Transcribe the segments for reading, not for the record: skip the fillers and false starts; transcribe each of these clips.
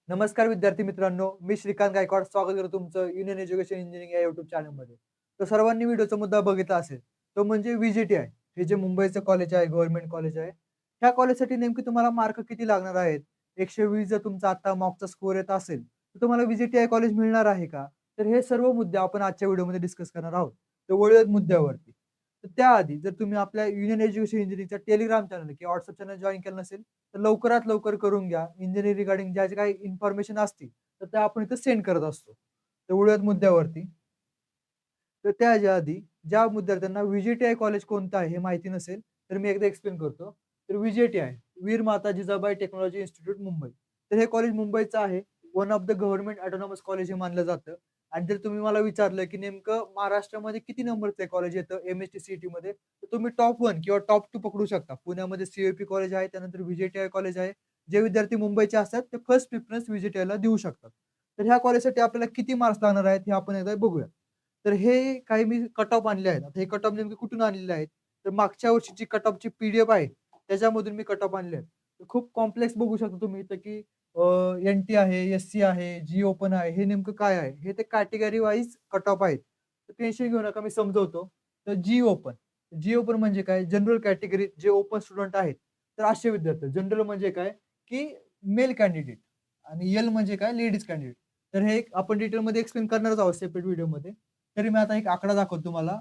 नमस्कार विद्यार्थी मित्रांनो, मी श्रीकांत गायकवाड स्वागत करतो तुमचं युनियन एज्युकेशन इंजिनिअरिंग या युट्यूब चॅनलमध्ये. तर सर्वांनी व्हिडिओचा मुद्दा बघितला असेल, तो म्हणजे व्ही-जी-टी-आय. हे जे मुंबईचं कॉलेज आहे, गव्हर्नमेंट कॉलेज आहे. ह्या कॉलेजसाठी नेमके तुम्हाला मार्क किती लागणार आहेत? 120 जर तुमचा आता मॉकचा स्कोर येत असेल, तर तुम्हाला व्ही-जी-टी-आय कॉलेज मिळणार आहे का? तर हे सर्व मुद्दे आपण आजच्या व्हिडिओमध्ये डिस्कस करणार आहोत. तर वळूयात मुद्द्यावरती. तर त्याआधी जर तुम्ही आपल्या युनियन एज्युकेशन इंजिनिअरिंगचा टेलिग्राम चॅनल किंवा WhatsApp चॅनल जॉइन केलं नसेल, तर लवकरात लवकर करून घ्या. इंजिनिअरिंग रिगार्डिंग ज्या ज्या काही इन्फॉर्मेशन असतील, तर त्या आपण इथं सेंड करत असतो. तर वळूयात मुद्द्यावरती. तर त्याच्या आधी ज्या विद्यार्थ्यांना व्ही-जी-टी-आय कॉलेज कोणतं आहे हे माहिती नसेल, तर मी एकदा एक्सप्लेन करतो. तर व्ही-जी-टी-आय वीर माता जिजाबाई टेक्नॉलॉजी इन्स्टिट्यूट मुंबई. तर हे कॉलेज मुंबईचं आहे. One of the government autonomous college हे मानलं जातं. आणि जर तुम्ही मला विचारलं, की नेमकं महाराष्ट्रामध्ये किती नंबरचं कॉलेज येतं एम-एस-टी सी-ई-टीमध्ये, तर तुम्ही टॉप 1 किंवा टॉप 2 पकडू शकता. पुण्यामध्ये सी-ओ-पी कॉलेज आहे, त्यानंतर व्ही-जी-टी-आय कॉलेज आहे. जे विद्यार्थी मुंबईचे असतात ते फर्स्ट प्रिफरन्स व्ही-जी-टी-आयला देऊ शकतात. तर ह्या कॉलेजसाठी आपल्याला किती मार्क्स लागणार आहेत हे आपण एकदा बघूया. तर हे काही मी कट ऑफ आणले आहेत. आता हे कट ऑफ नेमके कुठून आणलेले आहेत? तर मागच्या वर्षीची कट ऑफची पी-डी-एफ आहे, त्याच्यामधून मी कट ऑफ आणले आहेत. तर खूप कॉम्प्लेक्स बघू शकता तुम्ही इथं, की एन-टी आहे, एस-सी आहे, जी ओपन आहे. हे नेमकं काय आहे? हे ते कॅटेगरी वाईज कट ऑफ आहेत. तर टेन्शन घेऊ नका, मी समजवतो. तर जी ओपन म्हणजे काय? जनरल कॅटेगरी जे ओपन स्टुडंट आहेत. तर असे विद्यार्थी. जनरल म्हणजे काय? की मेल कॅन्डिडेट आणि एल म्हणजे काय? Ladies candidate. तर हे एक आपण डिटेलमध्ये एक्सप्लेन करणारच आहोत सेपरेट व्हिडिओमध्ये. तरी मी आता एक आकडा दाखवतो तुम्हाला.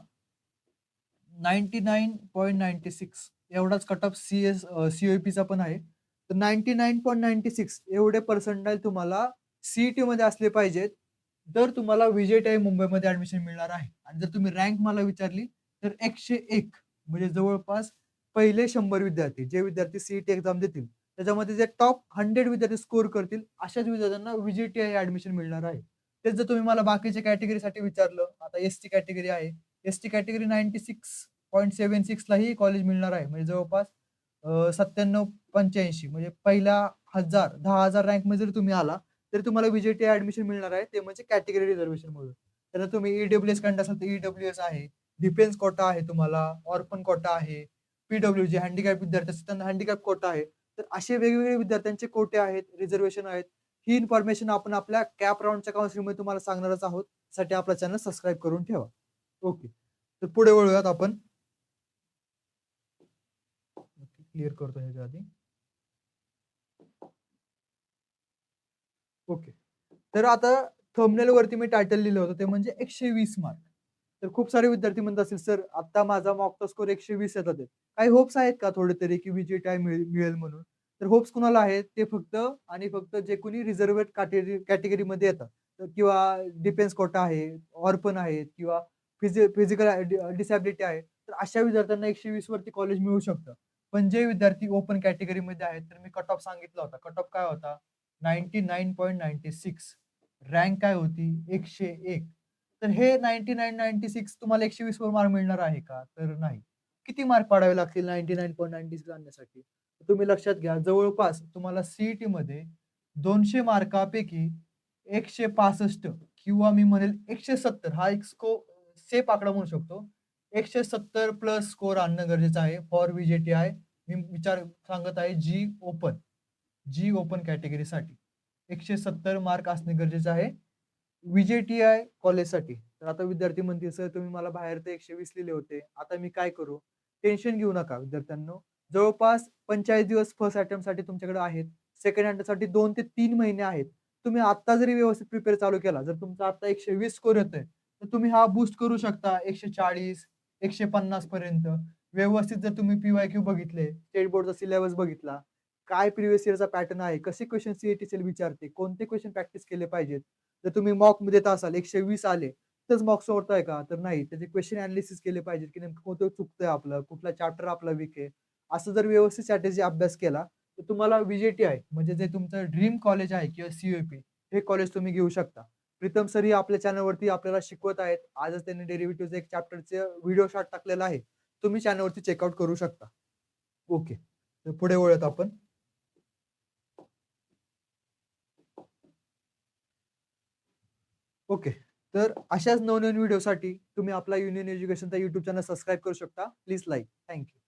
99.96 एवढाच कट ऑफ सी-ओ-पीचा पण आहे. तर 99.96 एवढे पर्सेंटाइल तुम्हाला सी-ई-टीमध्ये असले पाहिजेत, तर तुम्हाला व्ही-जे-टी-आय मुंबईमध्ये ॲडमिशन मिळणार आहे. आणि जर तुम्ही रँक मला विचारली, तर 101 म्हणजे जवळपास पहिले 100 विद्यार्थी, जे विद्यार्थी सी-ई-टी एक्झाम देतील, त्याच्यामध्ये जे टॉप 100 विद्यार्थी स्कोर करतील, अशाच विद्यार्थ्यांना व्ही-जे-टी-आय ॲडमिशन मिळणार आहे. तेच जर तुम्ही मला बाकीच्या कॅटेगरीसाठी विचारलं, आता एस-टी कॅटेगरी आहे. एस-टी कॅटेगरी 96.76 लाही कॉलेज मिळणार आहे. म्हणजे जवळपास 97-85 म्हणजे पहिल्या 10,000 रँकमध्ये जर तुम्ही आला, तरी तुम्हाला व्ही-जे-टी ॲडमिशन मिळणार आहे. ते म्हणजे कॅटेगरी रिझर्व्हेशनमधून. तर तुम्ही ई-डब्ल्यू-एस कॅन्डिडेट असाल तर ई-डब्ल्यू-एस आहे. डिफेन्स कोटा आहे तुम्हाला, ऑर्फन कोटा आहे. पी-डब्ल्यू जे हँडिकॅप विद्यार्थी असतात त्यांना हँडिकॅप कोटा आहे. तर असे वेगवेगळे विद्यार्थ्यांचे कोटे आहेत, रिझर्व्हेशन आहेत. ही इन्फॉर्मेशन आपण आपल्या कॅप राउंडच्या काउन्सिलिंगमध्ये तुम्हाला सांगणारच आहोत. त्यासाठी आपला चॅनल सबस्क्राईब करून ठेवा. ओके. तर पुढे वळूयात आपण. क्लिअर करतो ह्याच्या आधी. ओके. तर आता थंबनेलवरती मी टायटल लिहिलं होतं ते म्हणजे 120 मार्क. तर खूप सारे विद्यार्थी म्हणत असतील, "सर आता माझा मॉकचा स्कोर 120 येतात आहे. काही होप्स आहेत का थोडे तरी, की व्ही-जी-टी-आय मिळेल म्हणून?" तर होप्स कुणाला आहेत? ते फक्त आणि फक्त जे कोणी रिझर्व्हेड कॅटेगरीमध्ये येतात. तर किंवा डिफेन्स कोटा आहे, ऑर्फन आहेत किंवा फिजिकल डिसॅबिलिटी आहे. तर अशा विद्यार्थ्यांना 120 वरती कॉलेज मिळू शकतं. पण जे विद्यार्थी ओपन कॅटेगरीमध्ये आहेत, तर मी कट ऑफ सांगितला होता. कट ऑफ काय होता? 99.96 रँक काय होती? 101. तर हे 99.96 तुम्हाला 120 वर मार्क मिळणार आहे का? तर नाही. किती मार्क पाडावे लागतील 99.96 आणण्यासाठी? तर तुम्ही लक्षात घ्या, जवळपास तुम्हाला सी-ई-टीमध्ये 200 मार्कापैकी 165 किंवा मी म्हणेल 170 हा एक सेफ आकडा म्हणू शकतो. 170 प्लस स्कोर आणणं गरजेचं आहे फॉर व्ही-जे-टी-आय. मी सांगत आहे जी ओपन कॅटेगरीसाठी 170 मार्क असणे गरजेचं आहे, व्ही-जे-टी-आय कॉलेजसाठी. तर आता विद्यार्थी म्हणतील, "सर तुम्ही मला बाहेर तर 120 लिहिले होते. आता मी काय करू?" टेन्शन घेऊ नका विद्यार्थ्यांनो. जवळपास 45 दिवस फर्स्ट अटेम्प्टसाठी तुमच्याकडे आहेत. सेकंड अटेम्प्टसाठी 2 ते 3 महिने आहेत. तुम्ही आत्ता जरी व्यवस्थित प्रिपेअर चालू केला, जर तुमचा आता 120 स्कोर येतोय, तर तुम्ही हा बूस्ट करू शकता 140, 150 पर्यंत. व्यवस्थित जर तुम्ही पी-वाय-क्यू बघितले, स्टेट बोर्डचा सिलेबस बघितला, काय प्रिव्हियस इयरचा पॅटर्न आहे, कसे क्वेशन सी-ई-टी विचारते, कोणते क्वेशन प्रॅक्टिस केले पाहिजेत. जर तुम्ही मॉक देत असाल 120 आले, तरच मॉक सोडताय का? तर नाही. त्याचे क्वेशन एनालिसिस केले पाहिजेत, की नेमकं कोणतं चुकतंय आपलं, कुठला चॅप्टर आपला वीक आहे. असं जर व्यवस्थित स्ट्रॅटेजी अभ्यास केला, तर तुम्हाला व्ही-जे-टी-आय म्हणजे जे तुमचं ड्रीम कॉलेज आहे किंवा सी-ओ-पी हे कॉलेज तुम्ही घेऊ शकता. प्रीतम सर ही आपल्या चॅनलवरती आपल्याला शिकवत आहेत. आजच त्यांनी डेरिव्हेटिव्हचं एक चॅप्टरचं व्हिडिओ शॉर्ट टाकलेला आहे. तुम्ही चॅनलवरती चेकआउट करू शकता. ओके. तर पुढे वळूयात आपण. ओके. तर अशाच नवनवीन व्हिडिओसाठी तुम्ही आपला युनियन एज्युकेशनचा YouTube चॅनल सबस्क्राईब करू शकता. Please like. Thank you.